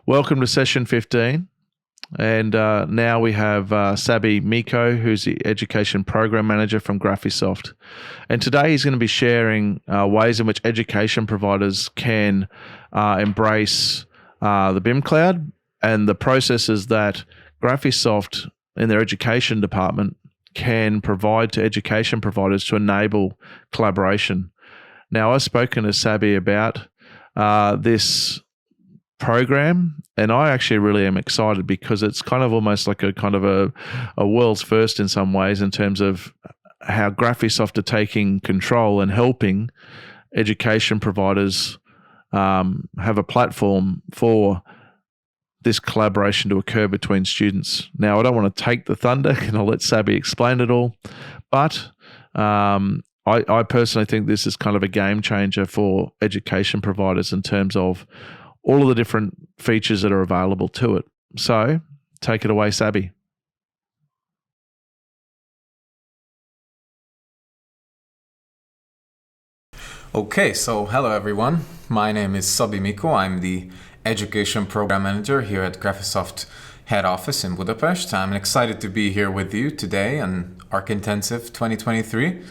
Welcome to session 15. And now we have Szabi Miko, who's the Education Program Manager from Graphisoft. And today he's going to be sharing ways in which education providers can embrace the BIMcloud and the processes that Graphisoft in their education department can provide to education providers to enable collaboration. Now, I've spoken to Szabi about this program, and I actually really am excited because it's kind of almost like a world's first in some ways in terms of how Graphisoft are taking control and helping education providers have a platform for this collaboration to occur between students. Now, I don't want to take the thunder, and I'll let Szabi explain it all, but I personally think this is kind of a game changer for education providers in terms of all of the different features that are available to it. So take it away, Szabi. Okay, so hello everyone. My name is Szabi Miko. I'm the Education Program Manager here at Graphisoft head office in Budapest. I'm excited to be here with you today on Arc Intensive 2023.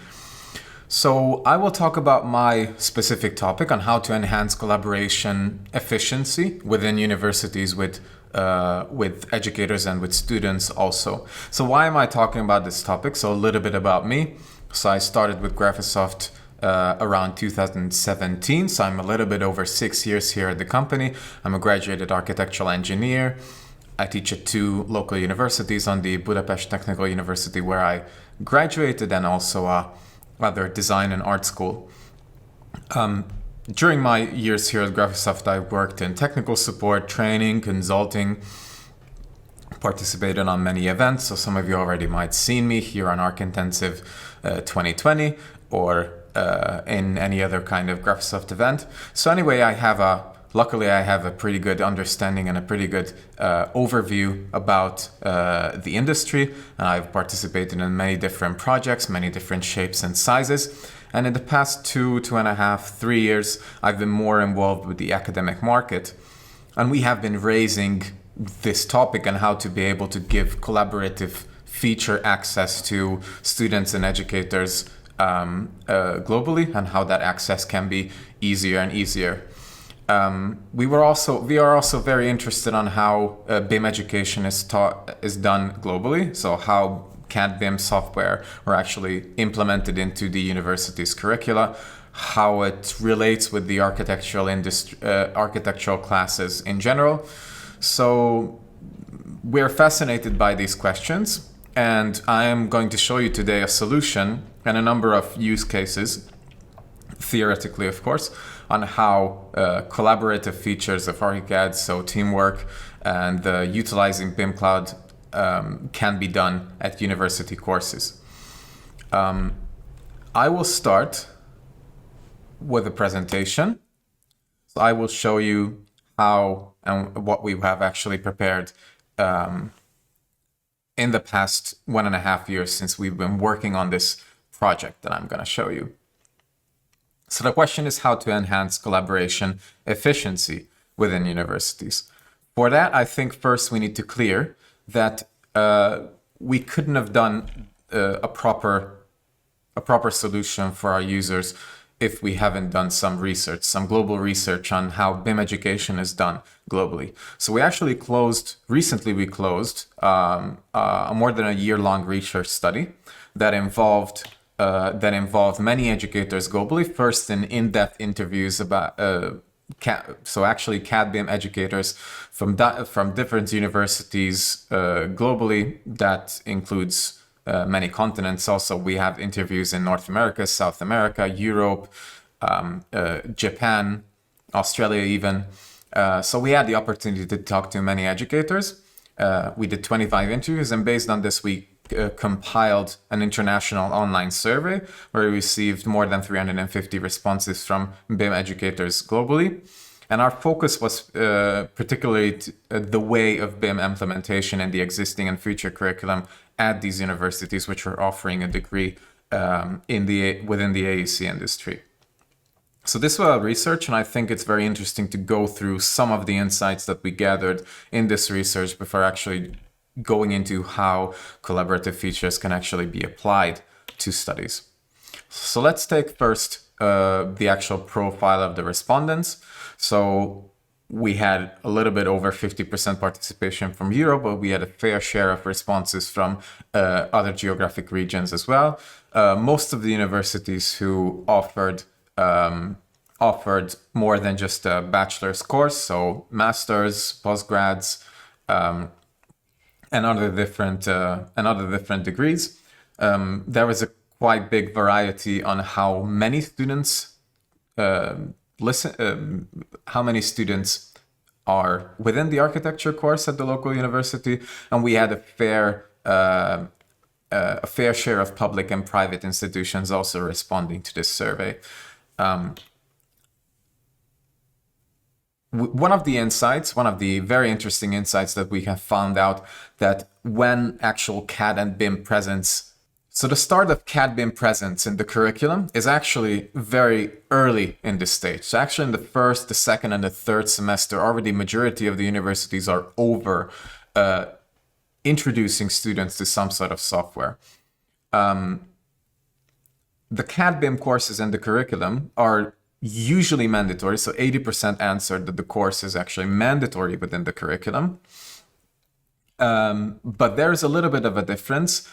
So I will talk about my specific topic on how to enhance collaboration efficiency within universities with educators and with students also. So why am I talking about this topic? So a little bit about me. So I started with Graphisoft around 2017. So I'm a little bit over 6 years here at the company. I'm a graduated architectural engineer. I teach at 2 local universities, on the Budapest Technical University where I graduated, and also other design and art school. During my years here at Graphisoft, I worked in technical support, training, consulting, participated on many events. So some of you already might seen me here on Arc Intensive 2020 or in any other kind of Graphisoft event. So anyway, luckily I have a pretty good understanding and a pretty good overview about the industry, and I've participated in many different projects, many different shapes and sizes. And in the past 2.5, 3 years, I've been more involved with the academic market. And we have been raising this topic on how to be able to give collaborative feature access to students and educators globally, and how that access can be easier and easier. We are also very interested on how BIM education is done globally. So how CAD BIM software were actually implemented into the university's curricula, how it relates with the architectural classes in general. So we're fascinated by these questions, and I am going to show you today a solution and a number of use cases, theoretically of course, on how collaborative features of Archicad, so teamwork and utilizing BIMcloud can be done at university courses. I will start with a presentation. So I will show you how and what we have actually prepared in the past 1.5 years since we've been working on this project that I'm going to show you. So the question is how to enhance collaboration efficiency within universities. For that, I think first we need to clear that we couldn't have done a proper solution for our users if we haven't done some research, some global research on how BIM education is done globally. So we actually recently closed a more than a year-long research study that involved many educators globally, first in-depth interviews about CAD BIM educators from different universities globally. That includes many continents. Also, we have interviews in North America, South America, Europe, Japan, Australia even. So we had the opportunity to talk to many educators. We did 25 interviews, and based on this, we compiled an international online survey where we received more than 350 responses from BIM educators globally. And our focus was particularly the way of BIM implementation in the existing and future curriculum at these universities, which were offering a degree within the AEC industry. So this was our research, and I think it's very interesting to go through some of the insights that we gathered in this research before actually going into how collaborative features can actually be applied to studies. So let's take first the actual profile of the respondents. So we had a little bit over 50% participation from Europe, but we had a fair share of responses from other geographic regions as well. Most of the universities who offered more than just a bachelor's course, so masters, postgrads, and other different degrees. There was a quite big variety on how many students how many students are within the architecture course at the local university, and we had a fair share of public and private institutions also responding to this survey. One of the very interesting insights that we have found out, that when actual CAD and BIM presence, so the start of CAD BIM presence in the curriculum is actually very early in this stage. So actually in the first, the second, and the third semester, already majority of the universities are over introducing students to some sort of software. The CAD BIM courses in the curriculum are usually mandatory, so 80% answered that the course is actually mandatory within the curriculum. But there's a little bit of a difference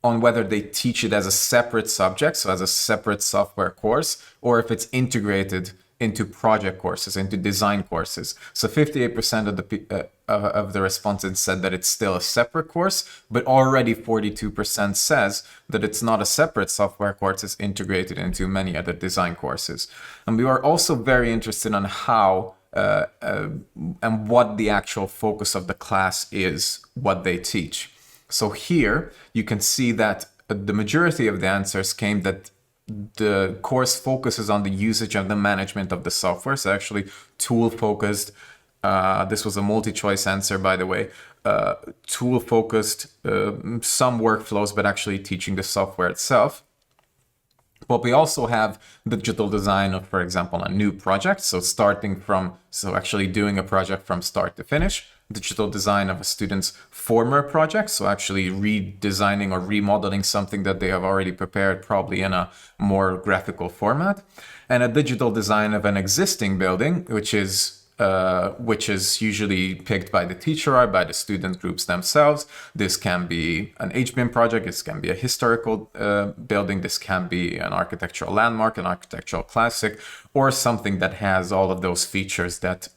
on whether they teach it as a separate subject, so as a separate software course, or if it's integrated into project courses, into design courses. So 58% of the respondents said that it's still a separate course, but already 42% says that it's not a separate software course, it's integrated into many other design courses. And we were also very interested in how and what the actual focus of the class is, what they teach. So here you can see that the majority of the answers came that the course focuses on the usage and the management of the software. So actually tool focused. This was a multi-choice answer, by the way. Tool focused, some workflows, but actually teaching the software itself. But we also have digital design of, for example, a new project. So actually doing a project from start to finish. Digital design of a student's former project. So actually redesigning or remodeling something that they have already prepared, probably in a more graphical format. And a digital design of an existing building, which is usually picked by the teacher or by the student groups themselves. This can be an HBIM project, this can be a historical building, this can be an architectural landmark, an architectural classic, or something that has all of those features that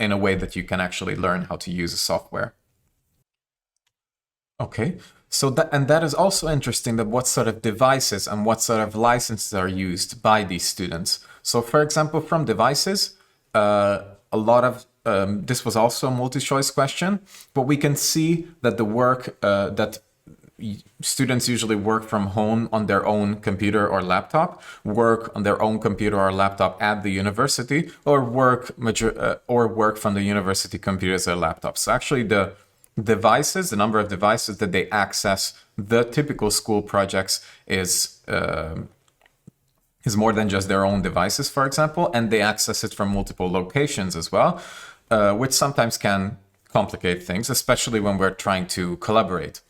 in a way that you can actually learn how to use a software. Okay, so that is also interesting, that what sort of devices and what sort of licenses are used by these students. So for example, from devices, a lot of, this was also a multi-choice question, but we can see that the work that students usually work from home on their own computer or laptop, work on their own computer or laptop at the university, or work from the university computers or laptops. So actually the number of devices that they access the typical school projects is more than just their own devices, for example, and they access it from multiple locations as well, which sometimes can complicate things, especially when we're trying to collaborate.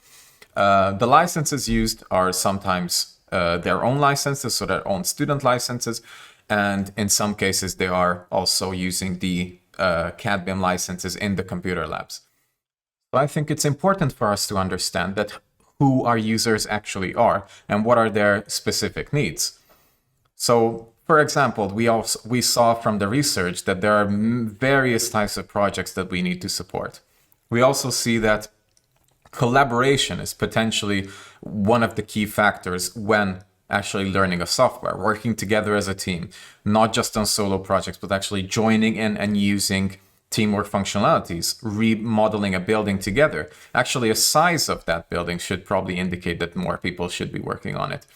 The licenses used are sometimes their own licenses, so their own student licenses, and in some cases they are also using the CAD BIM licenses in the computer labs. So I think it's important for us to understand that who our users actually are and what are their specific needs. So, for example, we saw from the research that there are various types of projects that we need to support. We also see that collaboration is potentially one of the key factors when actually learning a software, working together as a team, not just on solo projects, but actually joining in and using teamwork functionalities, remodeling a building together. Actually, a size of that building should probably indicate that more people should be working on it.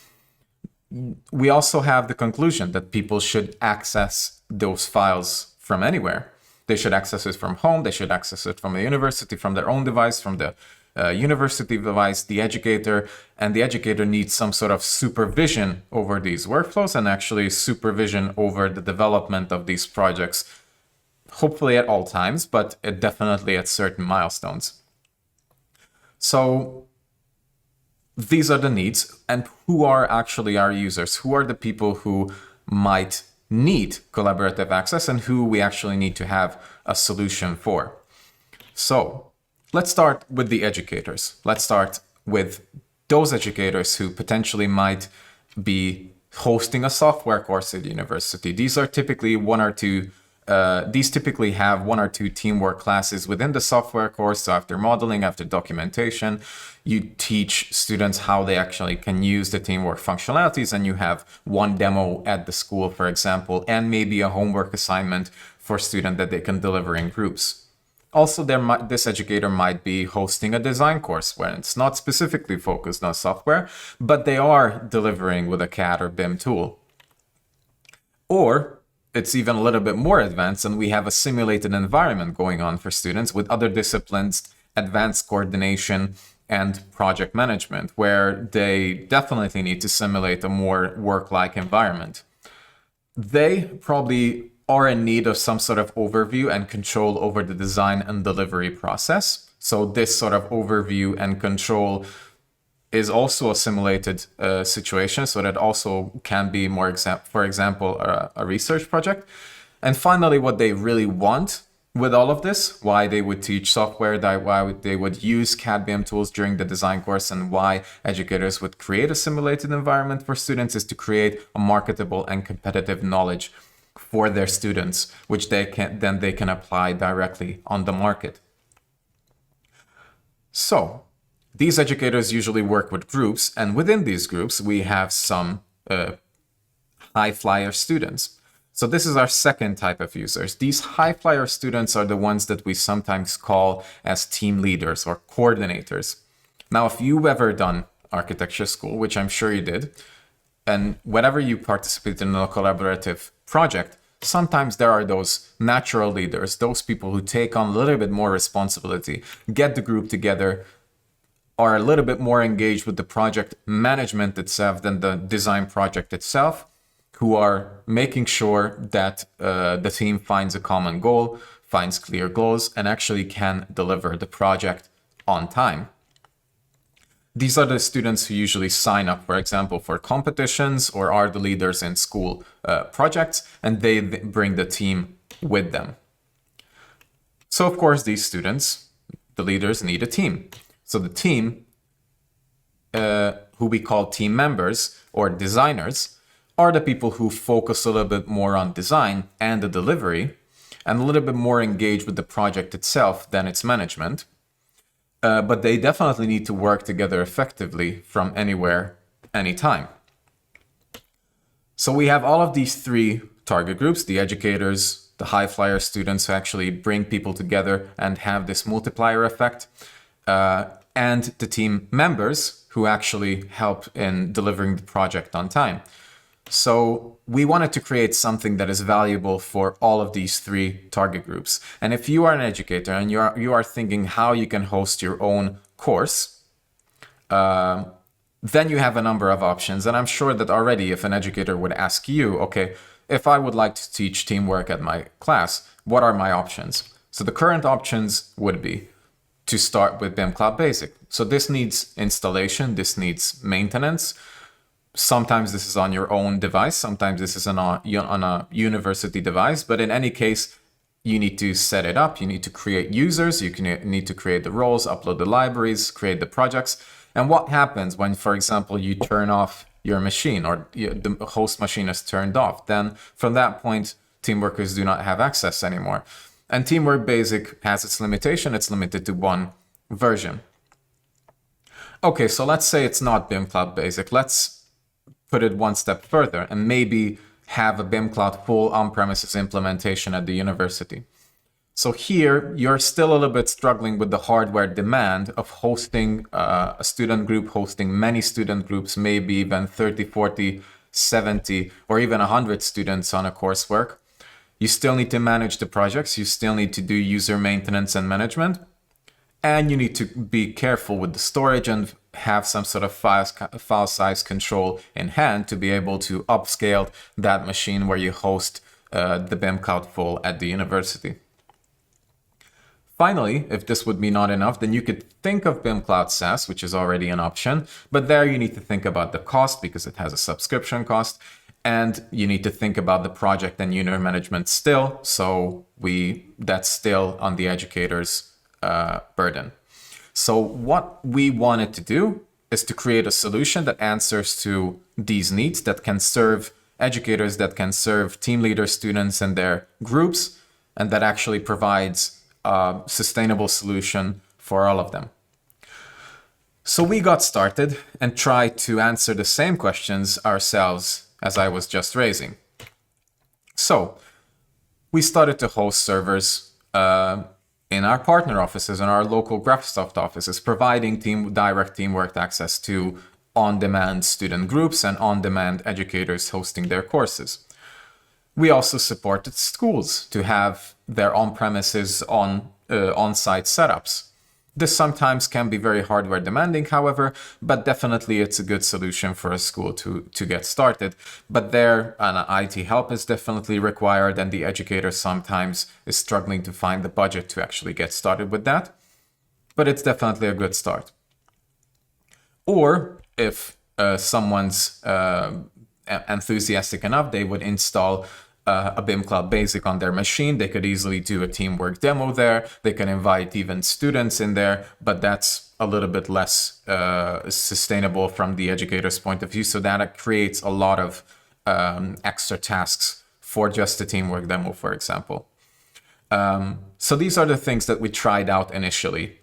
We also have the conclusion that people should access those files from anywhere. They should access it from home, they should access it from the university, from their own device, from the university device, the educator, and the educator needs some sort of supervision over these workflows and actually supervision over the development of these projects, hopefully at all times, but definitely at certain milestones. So these are the needs, and who are actually our users? Who are the people who might need collaborative access and who we actually need to have a solution for? So let's start with the educators. Let's start with those educators who potentially might be hosting a software course at the university. These are typically these typically have one or two teamwork classes within the software course. So after modeling, after documentation, you teach students how they actually can use the teamwork functionalities, and you have one demo at the school, for example, and maybe a homework assignment for students that they can deliver in groups. Also, this educator might be hosting a design course where it's not specifically focused on software, but they are delivering with a CAD or BIM tool. Or it's even a little bit more advanced, and we have a simulated environment going on for students with other disciplines, advanced coordination, and project management, where they definitely need to simulate a more work-like environment. They probably are in need of some sort of overview and control over the design and delivery process. So this sort of overview and control is also a simulated situation, so that also can be more for example, a research project. And finally, what they really want with all of this, why they would teach software, why they would use CAD BIM tools during the design course, and why educators would create a simulated environment for students, is to create a marketable and competitive knowledge for their students, which they can apply directly on the market. So these educators usually work with groups, and within these groups, we have some high flyer students. So this is our second type of users. These high flyer students are the ones that we sometimes call as team leaders or coordinators. Now, if you've ever done architecture school, which I'm sure you did, and whenever you participate in a collaborative project, sometimes there are those natural leaders, those people who take on a little bit more responsibility, get the group together, are a little bit more engaged with the project management itself than the design project itself, who are making sure that the team finds a common goal, finds clear goals, and actually can deliver the project on time. These are the students who usually sign up, for example, for competitions or are the leaders in school projects, and they bring the team with them. So, of course, these students, the leaders, need a team. So the team, who we call team members or designers, are the people who focus a little bit more on design and the delivery, and a little bit more engaged with the project itself than its management. But they definitely need to work together effectively from anywhere, anytime. So we have all of these three target groups: the educators, the high flyer students who actually bring people together and have this multiplier effect, and the team members who actually help in delivering the project on time. So we wanted to create something that is valuable for all of these three target groups. And if you are an educator and you are thinking how you can host your own course, then you have a number of options. And I'm sure that already if an educator would ask you, okay, if I would like to teach teamwork at my class, what are my options? So the current options would be to start with BIMcloud Basic. So this needs installation, this needs maintenance. Sometimes this is on your own device, sometimes this is on a university device, but in any case, you need to set it up, you need to create users, need to create the roles, upload the libraries, create the projects. And what happens when, for example, you turn off your machine or the host machine is turned off? Then from that point, team workers do not have access anymore. And Teamwork Basic has its limitation, it's limited to one version. Okay, so let's say it's not BIMcloud Basic. Let's put it one step further and maybe have a BIMcloud full on-premises implementation at the university. So here, you're still a little bit struggling with the hardware demand of hosting a student group, hosting many student groups, maybe even 30, 40, 70, or even 100 students on a coursework. You still need to manage the projects. You still need to do user maintenance and management. And you need to be careful with the storage and have some sort of file size control in hand to be able to upscale that machine where you host the BIMcloud Full at the university. Finally, if this would be not enough, then you could think of BIMcloud Saas, which is already an option, but there you need to think about the cost because it has a subscription cost, and you need to think about the project and unit management still, so that's still on the educator's burden. So what we wanted to do is to create a solution that answers to these needs, that can serve educators, that can serve team leaders, students, and their groups, and that actually provides a sustainable solution for all of them. So we got started and tried to answer the same questions ourselves as I was just raising. So we started to host servers in our partner offices, in our local Graphisoft offices, providing direct teamwork access to on-demand student groups and on-demand educators hosting their courses. We also supported schools to have their on-premises on-site setups. This sometimes can be very hardware demanding, however, but definitely it's a good solution for a school to get started. But there, an IT help is definitely required, and the educator sometimes is struggling to find the budget to actually get started with that. But it's definitely a good start. Or if someone's enthusiastic enough, they would install a BIMcloud Basic on their machine. They could easily do a teamwork demo there. They can invite even students in there, but that's a little bit less sustainable from the educator's point of view. So that creates a lot of extra tasks for just a teamwork demo, for example. So these are the things that we tried out initially.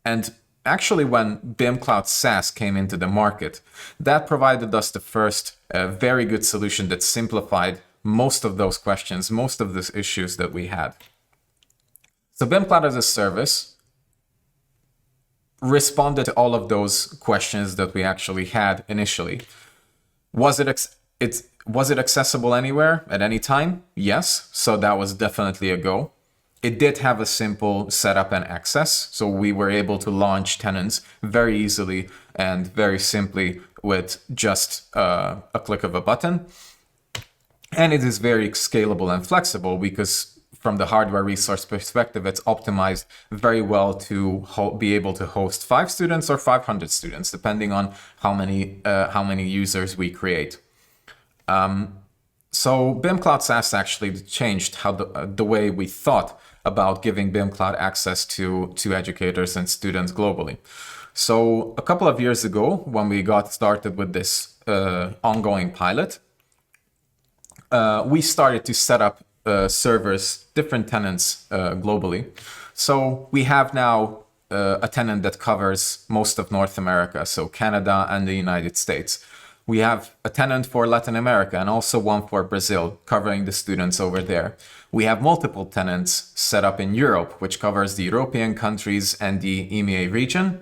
And actually, when BIMcloud Saas came into the market, that provided us the first very good solution that simplified most of those questions, most of these issues that we had. So BIMcloud as a service responded to all of those questions that we actually had initially. Was it accessible anywhere at any time? Yes, so that was definitely a go. It did have a simple setup and access, so we were able to launch tenants very easily and very simply with just a click of a button. And it is very scalable and flexible because from the hardware resource perspective, it's optimized very well to be able to host 5 students or 500 students, depending on how many users we create. So BIMcloud Saas actually changed how the way we thought about giving BIMcloud access to educators and students globally. So a couple of years ago, when we got started with this ongoing pilot, we started to set up servers, different tenants globally. So we have now a tenant that covers most of North America, so Canada and the United States. We have a tenant for Latin America and also one for Brazil, covering the students over there. We have multiple tenants set up in Europe, which covers the European countries and the EMEA region.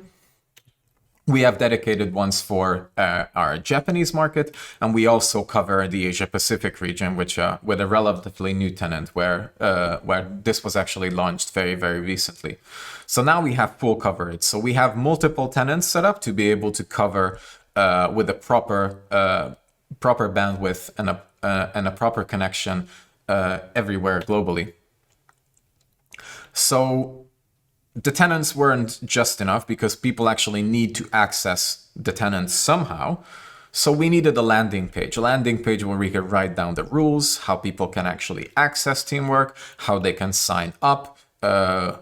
We have dedicated ones for our Japanese market, and we also cover the Asia Pacific region, which with a relatively new tenant where this was actually launched very, very recently. So now we have full coverage. So we have multiple tenants set up to be able to cover with a proper bandwidth and a proper connection everywhere globally. So the tenants weren't just enough because people actually need to access the tenants somehow. So we needed a landing page where we could write down the rules, how people can actually access teamwork, how they can sign up,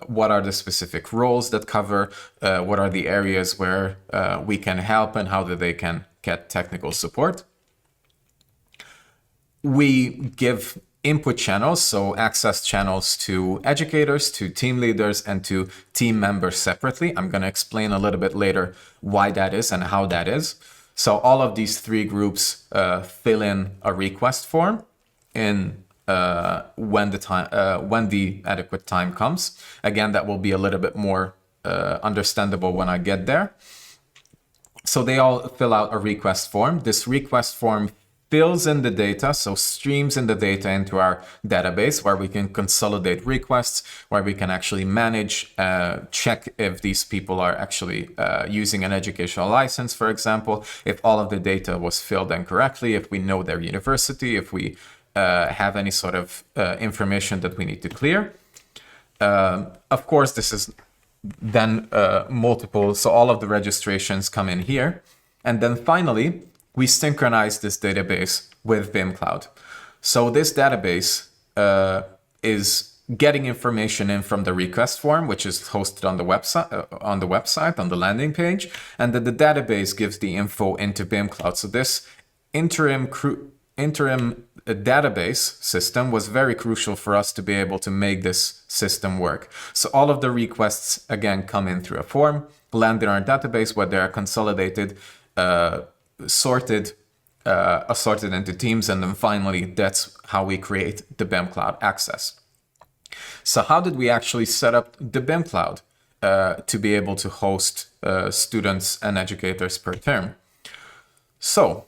what are the specific roles that cover, what are the areas where we can help, and how they can get technical support. We give input channels, so access channels to educators, to team leaders, and to team members separately. I'm going to explain a little bit later why that is and how that is. So all of these 3 groups fill in a request form when the adequate time comes. Again, that will be a little bit more understandable when I get there. So they all fill out a request form. This request form fills in the data, so streams in the data into our database where we can consolidate requests, where we can actually manage, check if these people are actually using an educational license, for example, if all of the data was filled in correctly, if we know their university, if we have any sort of information that we need to clear. Of course, this is then multiple, so all of the registrations come in here. And then finally, we synchronize this database with BIMcloud. So this database is getting information in from the request form, which is hosted on the website, on the landing page, and then the database gives the info into BIMcloud. So this interim database system was very crucial for us to be able to make this system work. So all of the requests, again, come in through a form, land in our database where they are consolidated, sorted into teams, and then finally that's how we create the BIMcloud access. So how did we actually set up the BIMcloud to be able to host students and educators per term? So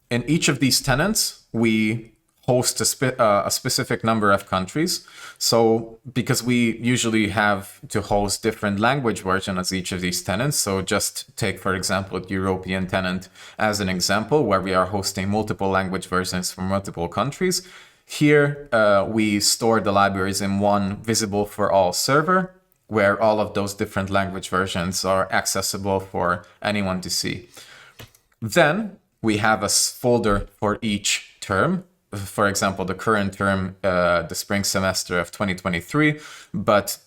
in each of these tenants, we host a specific number of countries. So because we usually have to host different language versions as each of these tenants. So just take, for example, the European tenant as an example, where we are hosting multiple language versions from multiple countries. Here, we store the libraries in one visible for all server, where all of those different language versions are accessible for anyone to see. Then we have a folder for each term. For example, the current term, the spring semester of 2023, but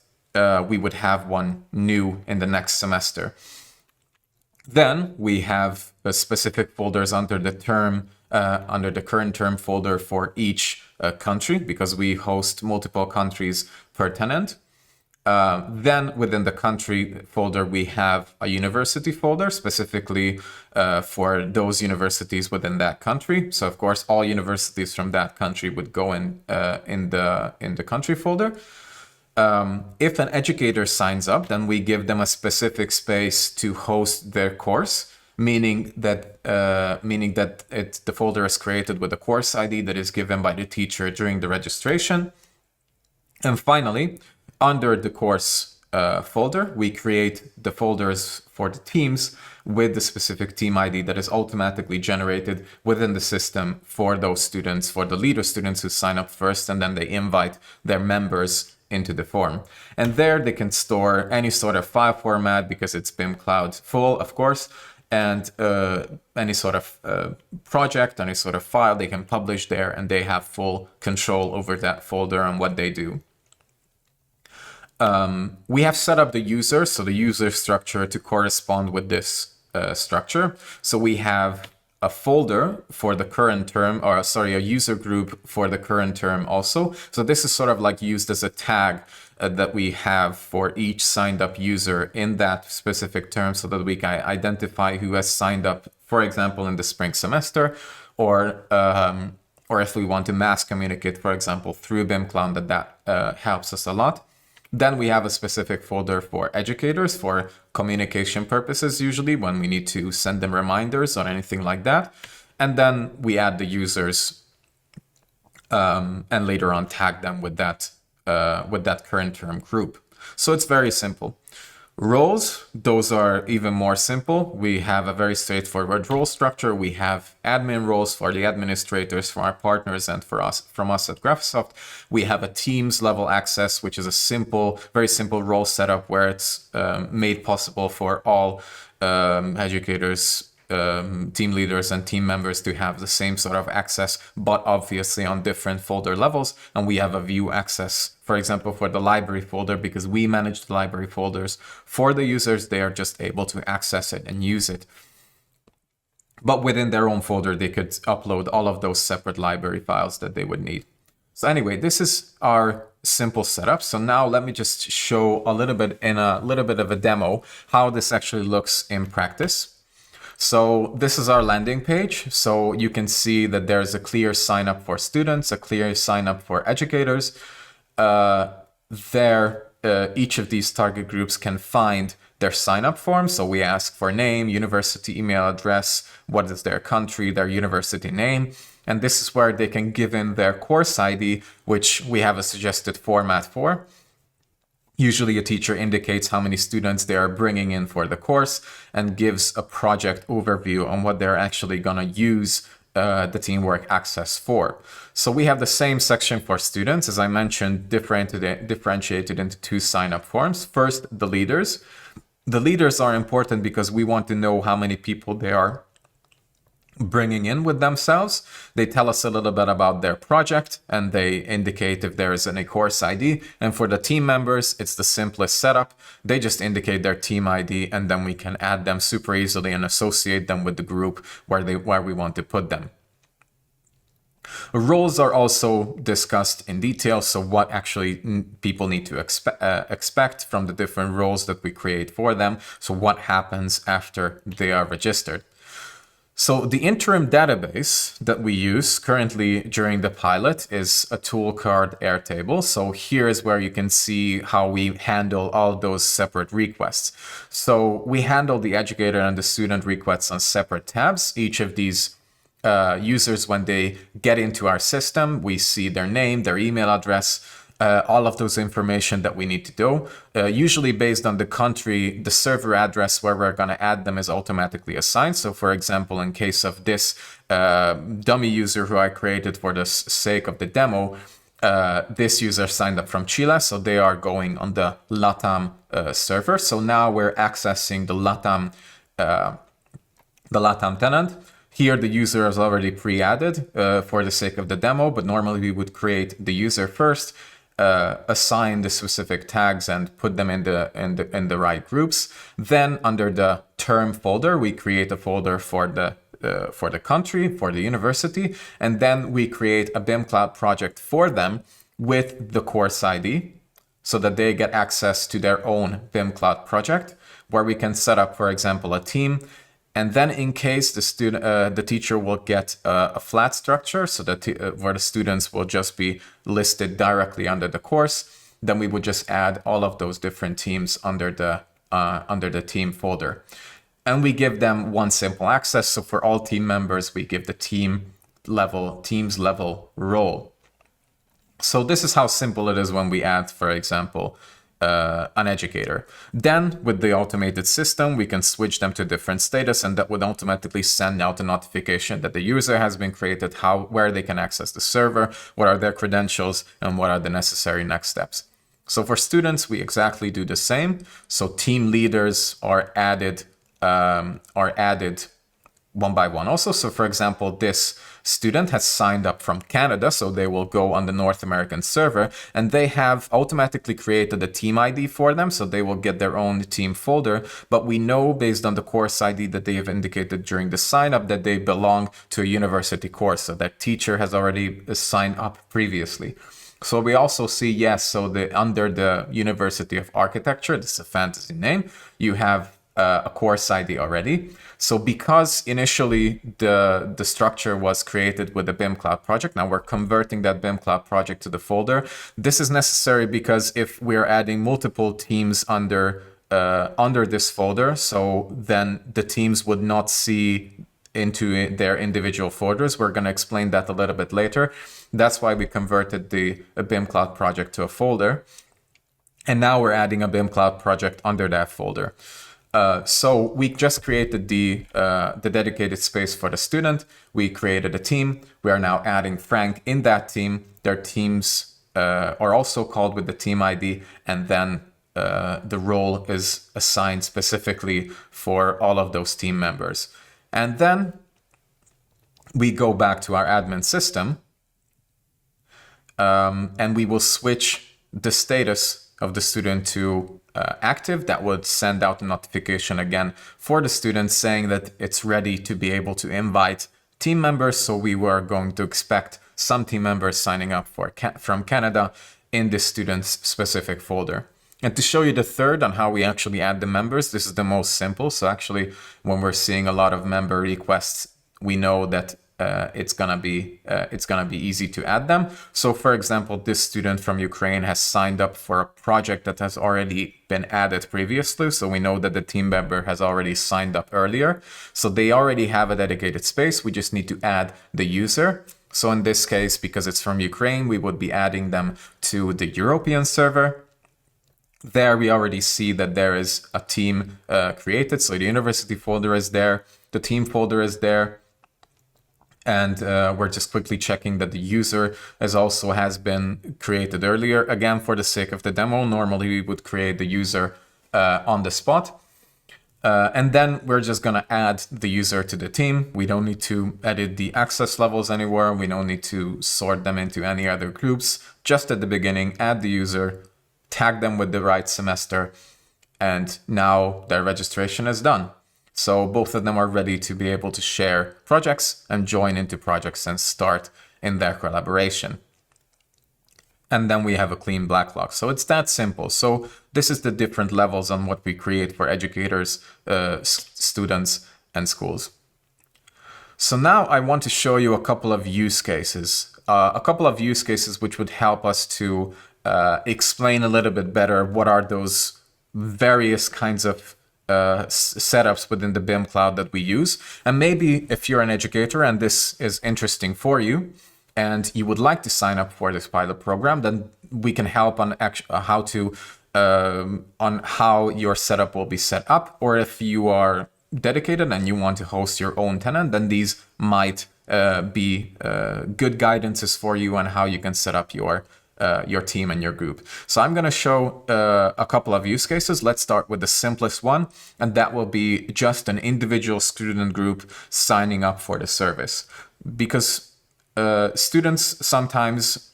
we would have one new in the next semester. Then we have specific folders under the current term folder for each country, because we host multiple countries per tenant. Then within the country folder, we have a university folder specifically for those universities within that country. So of course, all universities from that country would go in the country folder. If an educator signs up, then we give them a specific space to host their course, meaning that the folder is created with a course ID that is given by the teacher during the registration. And finally, under the course folder, we create the folders for the teams with the specific team ID that is automatically generated within the system for those students, for the leader students who sign up first, and then they invite their members into the form. And there they can store any sort of file format, because it's BIMcloud full, of course, and any sort of project, any sort of file they can publish there, and they have full control over that folder and what they do. We have set up the user, so the user structure to correspond with this structure. So we have a folder for the current term, or sorry, a user group for the current term also. So this is sort of like used as a tag that we have for each signed up user in that specific term, so that we can identify who has signed up, for example, in the spring semester, or if we want to mass communicate, for example, through BIMcloud, that helps us a lot. Then we have a specific folder for educators for communication purposes, usually when we need to send them reminders or anything like that. And then we add the users and later on tag them with that current term group. So it's very simple. Roles, those are even more simple. We have a very straightforward role structure. We have admin roles for the administrators, for our partners, and from us at Graphisoft. We have a Teams level access, which is a very simple role setup where it's made possible for all educators, team leaders, and team members to have the same sort of access, but obviously on different folder levels. And we have a view access, for example, for the library folder, because we manage the library folders for the users. They are just able to access it and use it. But within their own folder, they could upload all of those separate library files that they would need. So anyway, this is our simple setup. So now let me just show a little bit of a demo how this actually looks in practice. So this is our landing page. So you can see that there's a clear sign up for students, a clear sign up for educators. Each of these target groups can find their sign-up form. So we ask for name, university email address, what is their country, their university name. And this is where they can give in their course ID, which we have a suggested format for. Usually a teacher indicates how many students they are bringing in for the course and gives a project overview on what they're actually going to use the teamwork access for. So we have the same section for students, as I mentioned, differentiated into two sign-up forms. First, the leaders. The leaders are important because we want to know how many people they are bringing in with themselves. They tell us a little bit about their project and they indicate if there is any course ID. And for the team members, it's the simplest setup. They just indicate their team ID and then we can add them super easily and associate them with the group where we want to put them. Roles are also discussed in detail, so what actually people need to expect from the different roles that we create for them. So what happens after they are registered. So the interim database that we use currently during the pilot is a tool called Airtable. So here is where you can see how we handle all those separate requests. So we handle the educator and the student requests on separate tabs. Each of these users, when they get into our system, we see their name, their email address, all of those information that we need to do. Usually based on the country, the server address where we're going to add them is automatically assigned. So for example, in case of this dummy user who I created for the sake of the demo, this user signed up from Chile, so they are going on the LATAM server. So now we're accessing the LATAM tenant. Here, the user is already pre-added for the sake of the demo, but normally we would create the user first, assign the specific tags and put them in the right groups. Then under the term folder, we create a folder for the country, for the university, and then we create a BIMcloud project for them with the course ID so that they get access to their own BIMcloud project where we can set up, for example, a team. And then in case the teacher will get a flat structure, so that where the students will just be listed directly under the course, then we would just add all of those different teams under the team folder. And we give them one simple access. So for all team members, we give the teams level role. So this is how simple it is when we add, for example, an educator. Then with the automated system, we can switch them to different status, and that would automatically send out a notification that the user has been created, where they can access the server, what are their credentials, and what are the necessary next steps. So for students, we exactly do the same. So team leaders are added one by one also. So for example, this student has signed up from Canada, so they will go on the North American server, and they have automatically created a team ID for them, so they will get their own team folder. But we know based on the course ID that they have indicated during the sign up that they belong to a university course, so that teacher has already signed up previously. So we also see, yes, so under the University of Architecture, this is a fantasy name, you have a course ID already. So because initially the structure was created with the BIMcloud project, now we're converting that BIMcloud project to the folder. This is necessary because if we're adding multiple teams under this folder, so then the teams would not see into their individual folders. We're going to explain that a little bit later. That's why we converted the BIMcloud project to a folder. And now we're adding a BIMcloud project under that folder. So we just created the dedicated space for the student. We created a team. We are now adding Frank in that team. Their teams are also called with the team ID, and then the role is assigned specifically for all of those team members. And then we go back to our admin system, and we will switch the status of the student to active. That would send out a notification again for the student saying that it's ready to be able to invite team members. So we were going to expect some team members signing up from Canada in this student's specific folder. And to show you the third on how we actually add the members, this is the most simple. So actually, when we're seeing a lot of member requests, we know that it's gonna be easy to add them. So for example, this student from Ukraine has signed up for a project that has already been added previously. So we know that the team member has already signed up earlier. So they already have a dedicated space. We just need to add the user. So in this case, because it's from Ukraine, we would be adding them to the European server. There we already see that there is a team created. So the university folder is there, the team folder is there. And we're just quickly checking that the user has been created earlier. Again, for the sake of the demo, normally we would create the user on the spot. And then we're just going to add the user to the team. We don't need to edit the access levels anywhere. We don't need to sort them into any other groups. Just at the beginning, add the user, tag them with the right semester, and now their registration is done. So both of them are ready to be able to share projects and join into projects and start in their collaboration. And then we have a clean backlog. So it's that simple. So this is the different levels on what we create for educators, students, and schools. So now I want to show you a couple of use cases. Which would help us to explain a little bit better what are those various kinds of setups within the BIMcloud that we use. And maybe if you're an educator and this is interesting for you and you would like to sign up for this pilot program, then we can help on how your setup will be set up. Or if you are dedicated and you want to host your own tenant, then these might be good guidances for you on how you can set up your team and your group. So I'm going to show a couple of use cases. Let's start with the simplest one, and that will be just an individual student group signing up for the service. Because students sometimes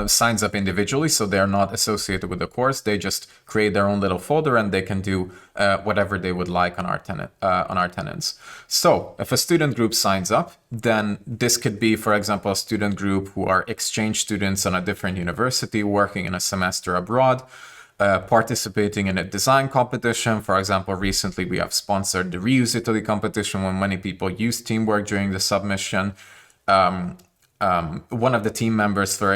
signs up individually, so they're not associated with the course. They just create their own little folder and they can do whatever they would like on our tenants. So if a student group signs up, then this could be, for example, a student group who are exchange students on a different university working in a semester abroad, participating in a design competition. For example, recently we have sponsored the Reuse Italy competition when many people use teamwork during the submission. One of the team members, for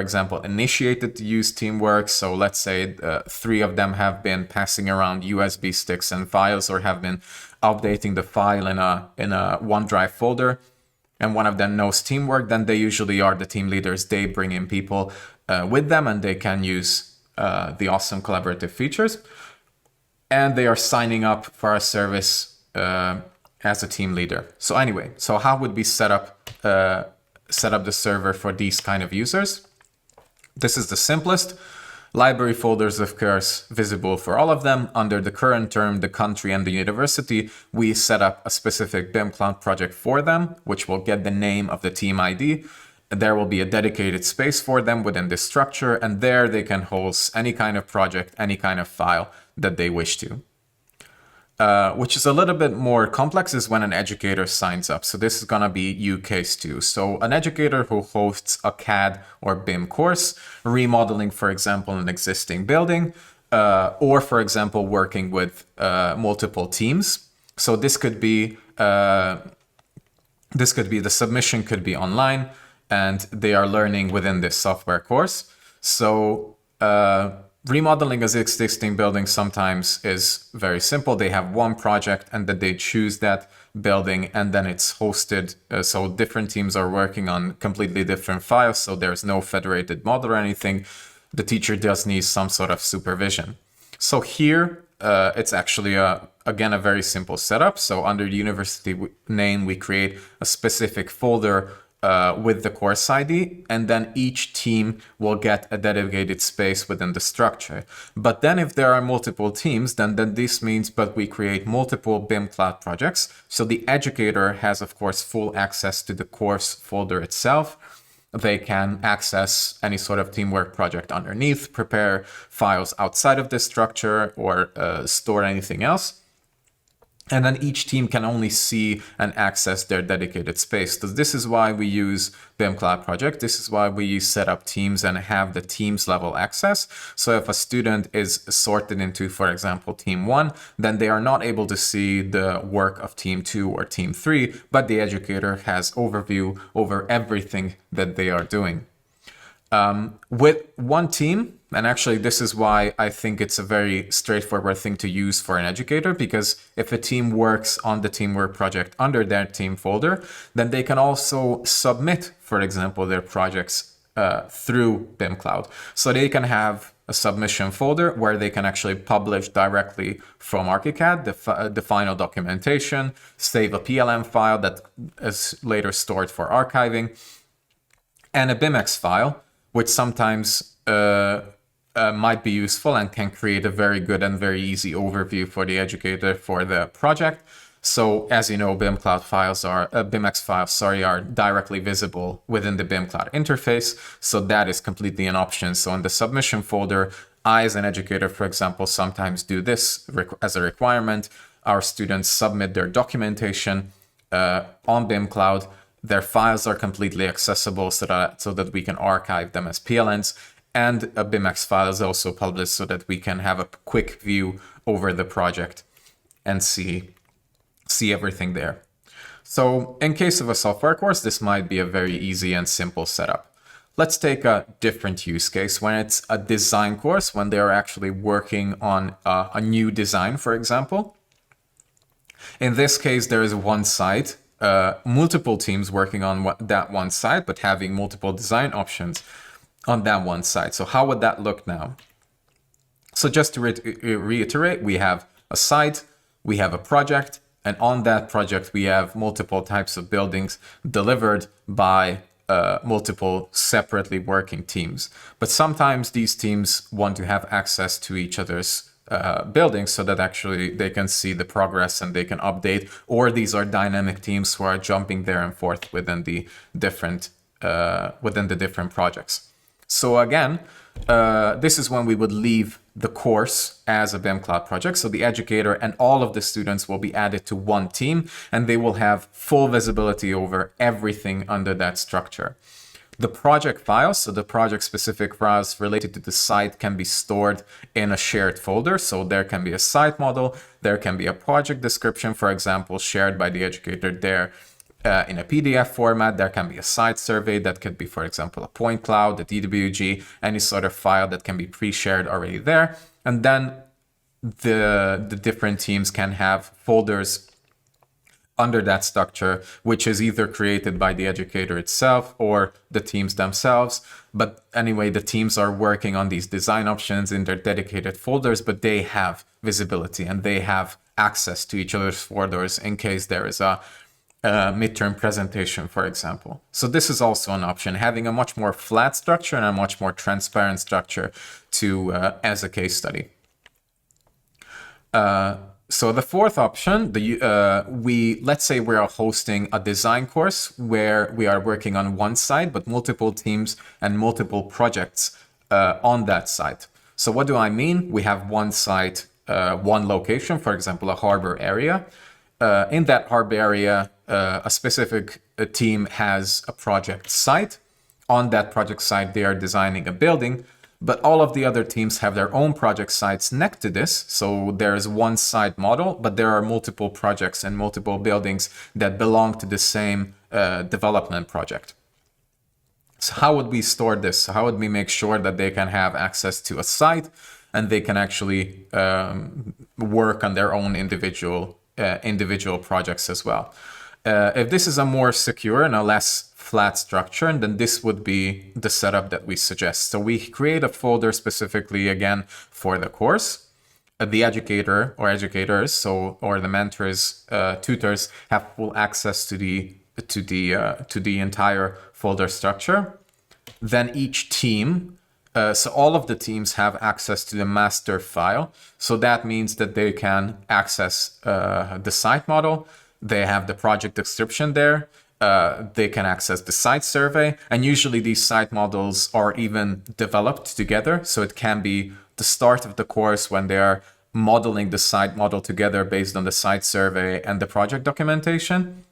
example, initiated to use teamwork. So let's say 3 of them have been passing around USB sticks and files, or have been updating the file in a OneDrive folder, and one of them knows teamwork. Then they usually are the team leaders. They bring in people with them, and they can use the awesome collaborative features. And they are signing up for our service as a team leader. So anyway, so how would we set up the server for these kind of users? This is the simplest. Library folders, of course, visible for all of them. Under the current term, the country, and the university, we set up a specific BIMcloud project for them, which will get the name of the team ID. There will be a dedicated space for them within this structure, and there they can host any kind of project, any kind of file that they wish to. Which is a little bit more complex is when an educator signs up. So this is going to be use case 2. So an educator who hosts a CAD or BIM course, remodeling, for example, an existing building, or, for example, working with multiple teams. So this could be the submission could be online, and they are learning within this software course. So remodeling an existing building sometimes is very simple. They have one project and then they choose that building, and then it's hosted. So different teams are working on completely different files. So there's no federated model or anything. The teacher does need some sort of supervision. So here it's actually again a very simple setup. So under the university name, we create a specific folder with the course ID, and then each team will get a dedicated space within the structure. But then if there are multiple teams, then this means but we create multiple BIMcloud projects. So the educator has, of course, full access to the course folder itself. They can access any sort of teamwork project underneath, prepare files outside of this structure, or store anything else. And then each team can only see and access their dedicated space. So this is why we use BIMcloud project. This is why we set up teams and have the teams level access. So if a student is sorted into, for example, team 1, then they are not able to see the work of team 2 or team 3, but the educator has overview over everything that they are doing. With one team, and actually this is why I think it's a very straightforward thing to use for an educator, because if a team works on the teamwork project under their team folder, then they can also submit, for example, their projects through BIMcloud. So they can have a submission folder where they can actually publish directly from Archicad the final documentation, save a PLM file that is later stored for archiving, and a BIMX file, which sometimes might be useful and can create a very good and very easy overview for the educator for the project. So as you know, BIMcloud files are BIMX files, are directly visible within the BIMcloud interface. So that is completely an option. So in the submission folder, I as an educator, for example, sometimes do this as a requirement. Our students submit their documentation on BIMcloud. Their files are completely accessible so that we can archive them as PLNs, and a BIMX file is also published so that we can have a quick view over the project and see everything there. So in case of a software course, this might be a very easy and simple setup. Let's take a different use case when it's a design course, when they are actually working on a new design, for example. In this case, there is one site, multiple teams working on that one site, but having multiple design options on that one site. So how would that look now? So just to reiterate, we have a site, we have a project, and on that project, we have multiple types of buildings delivered by multiple separately working teams. But sometimes these teams want to have access to each other's buildings so that actually they can see the progress and they can update, or these are dynamic teams who are jumping there and forth within the different projects. So again, this is when we would leave the course as a BIMcloud project. So the educator and all of the students will be added to one team, and they will have full visibility over everything under that structure. The project files, so the project-specific files related to the site, can be stored in a shared folder. So there can be a site model, there can be a project description, for example, shared by the educator there in a PDF format. There can be a site survey that could be, for example, a point cloud, a DWG, any sort of file that can be pre-shared already there. And then the different teams can have folders under that structure, which is either created by the educator itself or the teams themselves. But anyway, the teams are working on these design options in their dedicated folders, but they have visibility and they have access to each other's folders in case there is a midterm presentation, for example. So this is also an option, having a much more flat structure and a much more transparent structure to as a case study. So the fourth option, let's say we are hosting a design course where we are working on one site, but multiple teams and multiple projects on that site. So what do I mean? We have one site, one location, for example, a harbor area. In that harbor area, a specific team has a project site. On that project site, they are designing a building, but all of the other teams have their own project sites next to this. So there's one site model, but there are multiple projects and multiple buildings that belong to the same development project. So how would we store this? How would we make sure that they can have access to a site and they can actually work on their own individual projects as well? If this is a more secure and a less flat structure, then this would be the setup that we suggest. So we create a folder specifically again for the course. The educator or educators, or the mentors, tutors have full access to the entire folder structure. Then each team, so all of the teams have access to the master file. So that means that they can access the site model. They have the project description there. They can access the site survey, and usually these site models are even developed together. So it can be the start of the course when they are modeling the site model together based on the site survey and the project documentation.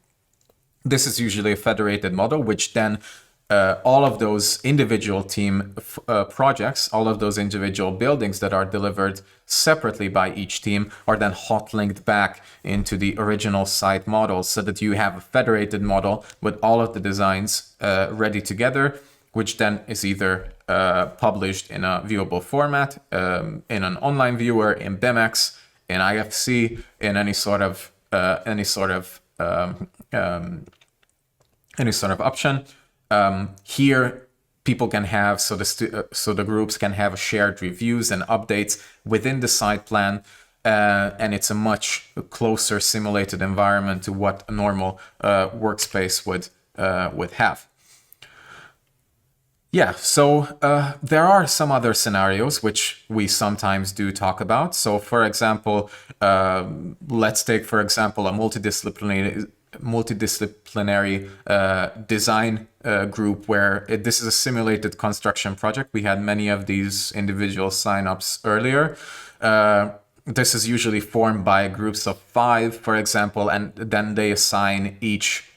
This is usually a federated model, which then all of those individual team projects, all of those individual buildings that are delivered separately by each team are then hot linked back into the original site model, so that you have a federated model with all of the designs ready together, which then is either published in a viewable format, in an online viewer, in BIMX, in IFC, in any sort of option. Here, people can have, so the groups can have shared reviews and updates within the site plan, and it's a much closer simulated environment to what a normal workspace would have. Yeah, so there are some other scenarios which we sometimes do talk about. So, for example, let's take, for example, a multidisciplinary design group where this is a simulated construction project. We had many of these individual signups earlier. This is usually formed by groups of 5, for example, and then they assign each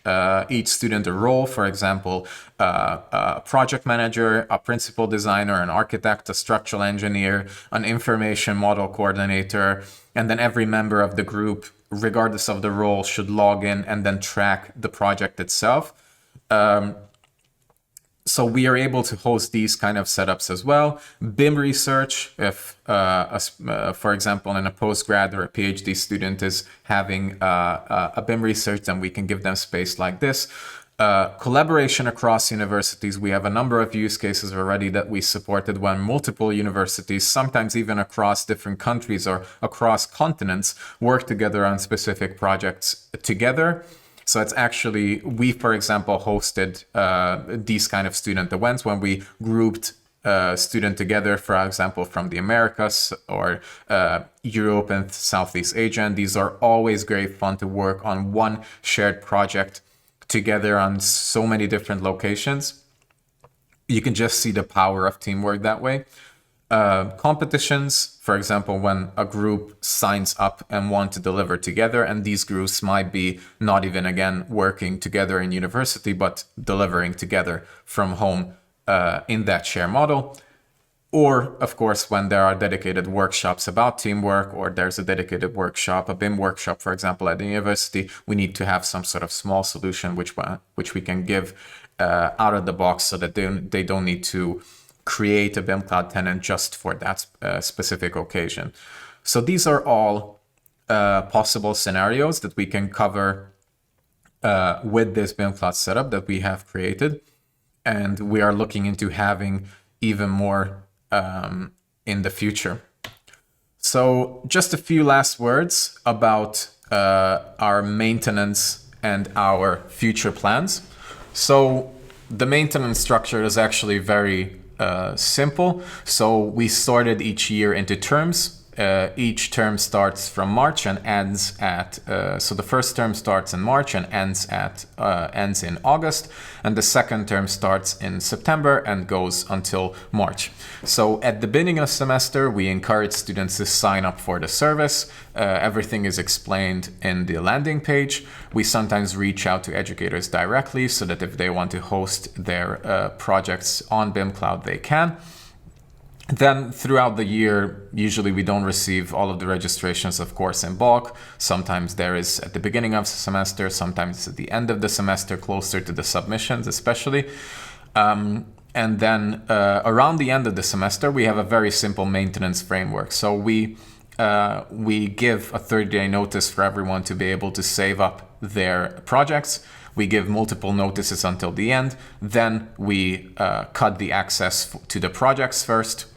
student a role. For example, a project manager, a principal designer, an architect, a structural engineer, an information model coordinator, and then every member of the group, regardless of the role, should log in and then track the project itself. So we are able to host these kind of setups as well. BIM research, if, for example, in a postgrad or a PhD student is having a BIM research, then we can give them space like this. Collaboration across universities. We have a number of use cases already that we supported when multiple universities, sometimes even across different countries or across continents, work together on specific projects together. So it's actually, we, for example, hosted these kind of student events when we grouped students together, for example, from the Americas or Europe and Southeast Asia. And these are always great fun to work on one shared project together on so many different locations. You can just see the power of teamwork that way. Competitions, for example, when a group signs up and want to deliver together, and these groups might be not even, again, working together in university, but delivering together from home in that share model. Or, of course, when there are dedicated workshops about teamwork, or there's a dedicated workshop, a BIM workshop, for example, at the university, we need to have some sort of small solution which we can give out of the box, so that they don't need to create a BIMcloud tenant just for that specific occasion. So these are all possible scenarios that we can cover with this BIMcloud setup that we have created. And we are looking into having even more in the future. So just a few last words about our maintenance and our future plans. So the maintenance structure is actually very simple. So we sorted each year into terms. Each term starts from March and ends at, so the first term starts in March and ends in August, and the second term starts in September and goes until March. So at the beginning of the semester, we encourage students to sign up for the service. Everything is explained in the landing page. We sometimes reach out to educators directly so that if they want to host their projects on BIMcloud, they can. Then throughout the year, usually we don't receive all of the registrations, of course, in bulk. Sometimes there is at the beginning of the semester, sometimes at the end of the semester, closer to the submissions especially. And then around the end of the semester, we have a very simple maintenance framework. So we give a 30-day notice for everyone to be able to save up their projects. We give multiple notices until the end. Then we cut the access to the projects first.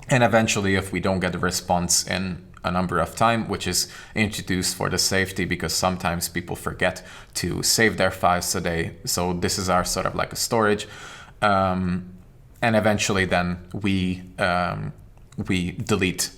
And eventually, if we don't get a response in a number of time, which is introduced for the safety, because sometimes people forget to save their files, so this is our sort of like a storage. And eventually then we delete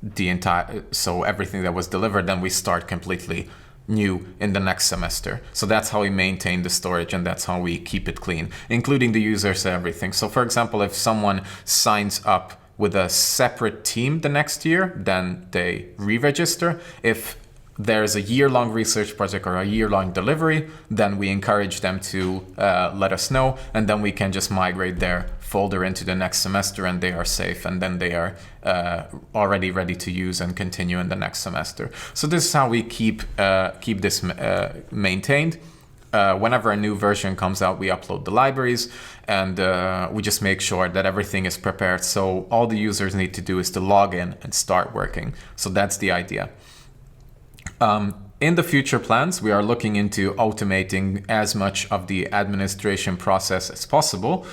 the entire, so everything that was delivered, then we start completely new in the next semester. So that's how we maintain the storage, and that's how we keep it clean, including the users and everything. So for example, if someone signs up with a separate team the next year, then they re-register. If there's a year-long research project or a year-long delivery, then we encourage them to let us know, and then we can just migrate their folder into the next semester, and they are safe, and then they are already ready to use and continue in the next semester. So this is how we keep this maintained. Whenever a new version comes out, we upload the libraries, and we just make sure that everything is prepared. So all the users need to do is to log in and start working. So that's the idea. In the future plans, we are looking into automating as much of the administration process as possible.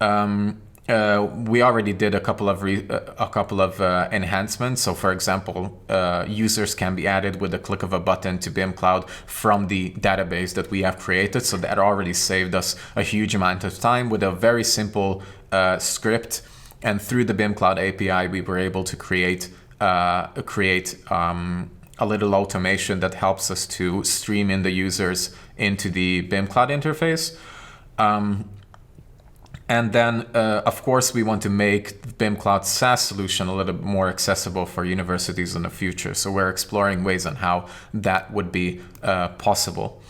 We already did a couple of enhancements. So, for example, users can be added with a click of a button to BIMcloud from the database that we have created. So that already saved us a huge amount of time with a very simple script. And through the BIMcloud API, we were able to create a little automation that helps us to stream in the users into the BIMcloud interface. And then, of course, we want to make the BIMcloud Saas solution a little bit more accessible for universities in the future. So we're exploring ways on how that would be possible.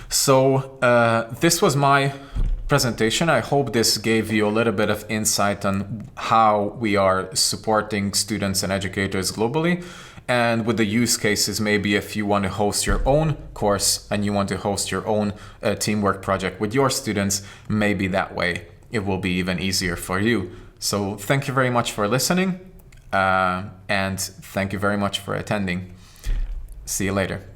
So this was my presentation. I hope this gave you a little bit of insight on how we are supporting students and educators globally. And with the use cases, maybe if you want to host your own course and you want to host your own teamwork project with your students, maybe that way it will be even easier for you. So thank you very much for listening, and thank you very much for attending. See you later.